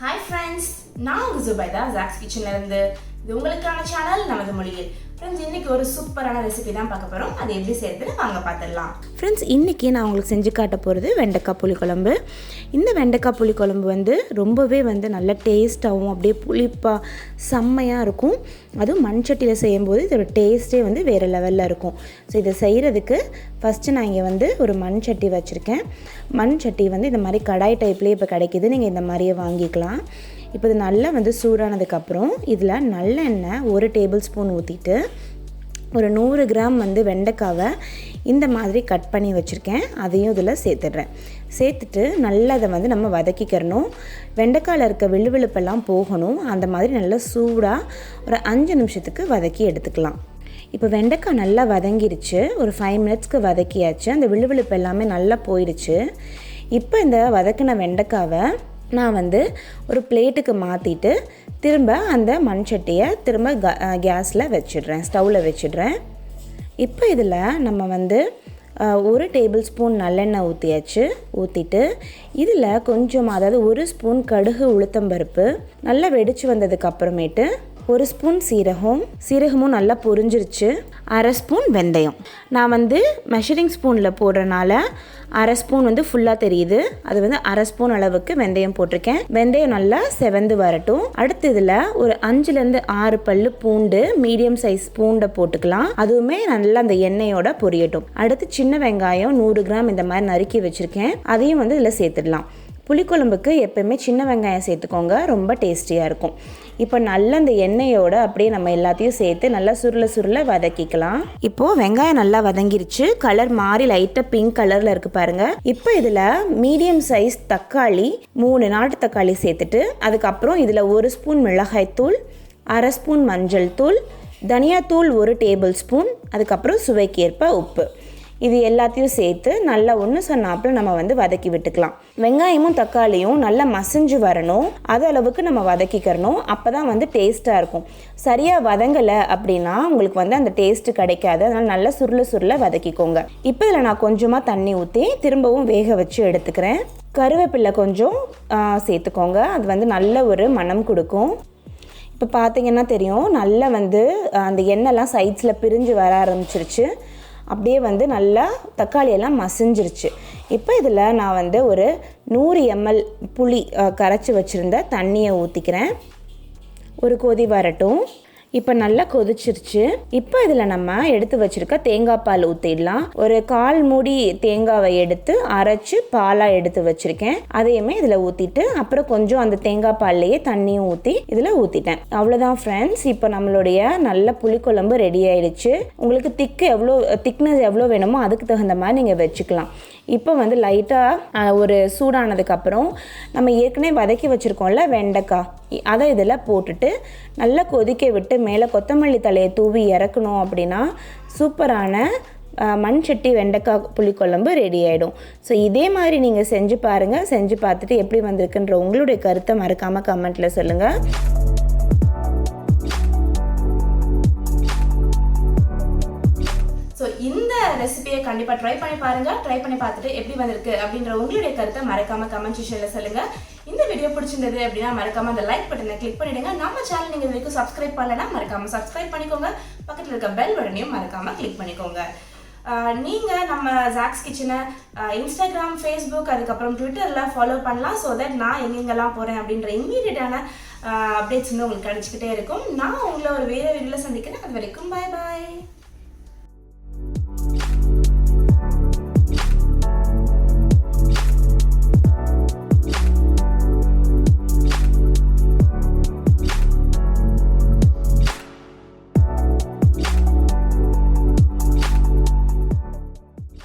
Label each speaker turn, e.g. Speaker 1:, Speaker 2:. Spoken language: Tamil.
Speaker 1: Hi friends, நான் உங்க சுபைதா zacs kitchen இருந்து. இது உங்களுக்கான சேனல் நமது மொழியில். Friends, இன்னைக்கு ஒரு சூப்பரான ரெசிபி தான் பார்க்க போறோம். அது எப்படி செய்யறதுன்னு வாங்க பார்த்திடலாம்.
Speaker 2: Friends, இன்னைக்கு நான் உங்களுக்கு செஞ்சு காட்ட போறது வெண்டைக்காய் புளி குழம்பு. இந்த வெண்டைக்காய் புளி குழம்பு ரொம்பவே நல்ல டேஸ்டாவும் அப்படியே புளிப்பா செம்மையா இருக்கும். அதுவும் மண் சட்டியில் செய்யும்போது இதோட டேஸ்டே வேற லெவல்ல இருக்கும். ஸோ இதை செய்யறதுக்கு ஃபர்ஸ்ட் நான் இங்கே ஒரு மண் சட்டி வச்சுருக்கேன். மண் சட்டி இந்த மாதிரி கடாய் டைப்லேயே இப்போ கிடைக்கிது. நீங்கள் இந்த மாதிரியே வாங்கிக்கலாம். இப்போ இது நல்லா சூடானதுக்கப்புறம் இதில் நல்லெண்ணெய் 1 டேபிள் ஸ்பூன் ஊற்றிட்டு ஒரு 100 கிராம் வெண்டைக்காவை இந்த மாதிரி கட் பண்ணி வச்சுருக்கேன். அதையும் இதில் சேர்த்துடுறேன். சேர்த்துட்டு நல்லா அதை நம்ம வதக்கிக்கிறணும். வெண்டைக்காயில் இருக்க விழுவிழுப்பெல்லாம் போகணும். அந்த மாதிரி நல்லா சூடாக ஒரு 5 நிமிஷத்துக்கு வதக்கி எடுத்துக்கலாம். இப்போ வெண்டைக்காய் நல்லா வதங்கிருச்சு. ஒரு 5 மினிட்ஸ்க்கு வதக்கியாச்சு. அந்த விழுவிழுப்பு எல்லாமே நல்லா போயிடுச்சு. இப்போ இந்த வதக்கின வெண்டைக்காவை நான் ஒரு பிளேட்டுக்கு மாற்றிட்டு திரும்ப அந்த மண் சட்டியை திரும்ப கேஸில் வச்சிடுறேன், ஸ்டவ்வில் வச்சிடுறேன். இப்போ இதில் நம்ம 1 டேபிள் ஸ்பூன் நல்லெண்ணெய் ஊற்றிட்டு இதில் கொஞ்சம், அதாவது 1 ஸ்பூன் கடுகு உளுத்தம்பருப்பு நல்லா வெடித்து வந்ததுக்கப்புறமேட்டு 1 ஸ்பூன் சீரகமும் நல்லா பொரிஞ்சிருச்சு. 1/2 ஸ்பூன் வெந்தயம். நான் மெஷரிங் ஸ்பூனில் போடுறனால 1/2 ஸ்பூன் ஃபுல்லாக தெரியுது. அது 1/2 ஸ்பூன் அளவுக்கு வெந்தயம் போட்டிருக்கேன். வெந்தயம் நல்லா செவந்து வரட்டும். அடுத்து இதில் ஒரு 5லேருந்து 6 பல்லு பூண்டு, மீடியம் சைஸ் பூண்டை போட்டுக்கலாம். அதுவுமே நல்லா அந்த எண்ணெயோட பொரியட்டும். அடுத்து சின்ன வெங்காயம் 100 கிராம் இந்த மாதிரி நறுக்கி வச்சுருக்கேன். அதையும் இதில் சேர்த்துடலாம். புளிக்குழம்புக்கு எப்போயுமே சின்ன வெங்காயம் சேர்த்துக்கோங்க, ரொம்ப டேஸ்டியாக இருக்கும். இப்போ நல்லா இந்த எண்ணெயோட அப்படியே நம்ம எல்லாத்தையும் சேர்த்து நல்லா சுருள வதக்கிக்கலாம். இப்போது வெங்காயம் நல்லா வதங்கிருச்சு. கலர் மாறி லைட்டாக பிங்க் கலரில் இருக்குது பாருங்கள். இப்போ இதில் மீடியம் சைஸ் தக்காளி 3 நாட்டு தக்காளி சேர்த்துட்டு அதுக்கப்புறம் இதில் 1 ஸ்பூன் மிளகாய்த்தூள், 1/2 ஸ்பூன் மஞ்சள் தூள், தனியாத்தூள் 1 டேபிள் ஸ்பூன், அதுக்கப்புறம் சுவைக்கு ஏற்ப உப்பு, இது எல்லாத்தையும் சேர்த்து நல்லா ஒன்று சொன்னாப்பில் நம்ம வதக்கி விட்டுக்கலாம். வெங்காயமும் தக்காளியும் நல்லா மசிஞ்சு வரணும். அது அளவுக்கு நம்ம வதக்கிக்கிறணும். அப்போ தான் டேஸ்ட்டாக இருக்கும். சரியாக வதங்கலை அப்படின்னா உங்களுக்கு அந்த டேஸ்ட்டு கிடைக்காது. அதனால் நல்லா சுருள வதக்கிக்கோங்க. இப்போ இதில் நான் கொஞ்சமாக தண்ணி ஊற்றி திரும்பவும் வேக வச்சு எடுத்துக்கிறேன். கருவேப்பிலை கொஞ்சம் சேர்த்துக்கோங்க. அது நல்ல ஒரு மணம் கொடுக்கும். இப்போ பார்த்தீங்கன்னா தெரியும், நல்லா அந்த எண்ணெய்லாம் சைட்ஸில் பிரிஞ்சு வர ஆரம்பிச்சிருச்சு. அப்படியே நல்லா தக்காளியெல்லாம் மசிஞ்சிருச்சு. இப்போ இதில் நான் ஒரு 100 ml புளி கரைச்சி வச்சுருந்த தண்ணியை ஊற்றிக்கிறேன். ஒரு கொதி வரட்டும். இப்போ நல்லா கொதிச்சிருச்சு. இப்போ இதில் நம்ம எடுத்து வச்சுருக்க தேங்காய் பால் ஊற்றிடலாம். ஒரு 1/4 மூடி தேங்காவை எடுத்து அரைச்சி பாலாக எடுத்து வச்சுருக்கேன். அதையுமே இதில் ஊற்றிட்டு அப்புறம் கொஞ்சம் அந்த தேங்காய் பால்லையே தண்ணியும் ஊற்றி இதில் ஊற்றிட்டேன். அவ்வளோதான் ஃப்ரெண்ட்ஸ். இப்போ நம்மளுடைய நல்ல புளிக்குழம்பு ரெடி ஆயிடுச்சு. உங்களுக்கு திக்னஸ் எவ்வளோ வேணுமோ அதுக்கு தகுந்த மாதிரி நீங்கள் வச்சுக்கலாம். இப்போ லைட்டாக ஒரு சூடானதுக்கப்புறம் நம்ம ஏற்கனவே வதக்கி வச்சுருக்கோம்ல வெண்டைக்காய், அதை இதில் போட்டுட்டு நல்லா கொதிக்க விட்டு மேலே கொத்தமல்லி தலையை தூவி இறக்கணும். அப்படின்னா சூப்பரான மண் சட்டி வெண்டைக்காய் புளிக்குழம்பு ரெடி ஆகிடும். ஸோ இதே மாதிரி நீங்கள் செஞ்சு பாருங்கள். செஞ்சு பார்த்துட்டு எப்படி வந்திருக்குன்ற உங்களுடைய கருத்தை மறக்காமல் கமெண்ட்டில் சொல்லுங்கள்.
Speaker 1: ஸோ இந்த ரெசிபியை கண்டிப்பாக ட்ரை பண்ணி பாருங்கள். ட்ரை பண்ணி பார்த்துட்டு எப்படி வந்திருக்கு அப்படின்ற உங்களுடைய கருத்தை மறக்காமல் கமெண்ட் செக்ஷனில் சொல்லுங்கள். இந்த வீடியோ பிடிச்சிருந்தது அப்படின்னா மறக்காமல் அந்த லைக் பட்டனை கிளிக் பண்ணிவிடுங்க. நம்ம சேனல் நீங்கள் இது வரைக்கும் சப்ஸ்கிரைப் பண்ணலைன்னா மறக்காமல் சப்ஸ்கிரைப் பண்ணிக்கோங்க. பக்கத்தில் இருக்க பெல் பட்டனையும் மறக்காமல் கிளிக் பண்ணிக்கோங்க. நீங்கள் நம்ம zacs கிச்சனை இன்ஸ்டாகிராம், ஃபேஸ்புக், அதுக்கப்புறம் ட்விட்டரில் ஃபாலோ பண்ணலாம். ஸோ தட் நான் எங்கெங்கெல்லாம் போகிறேன் அப்படின்ற இம்மீடியட்டான அப்டேட்ஸ் உங்களுக்கு கிடச்சிக்கிட்டே இருக்கும். நான் உங்களை ஒரு வேறு வீடியோவில் சந்திக்கிறேன். அது வரைக்கும் பாய் பாய்.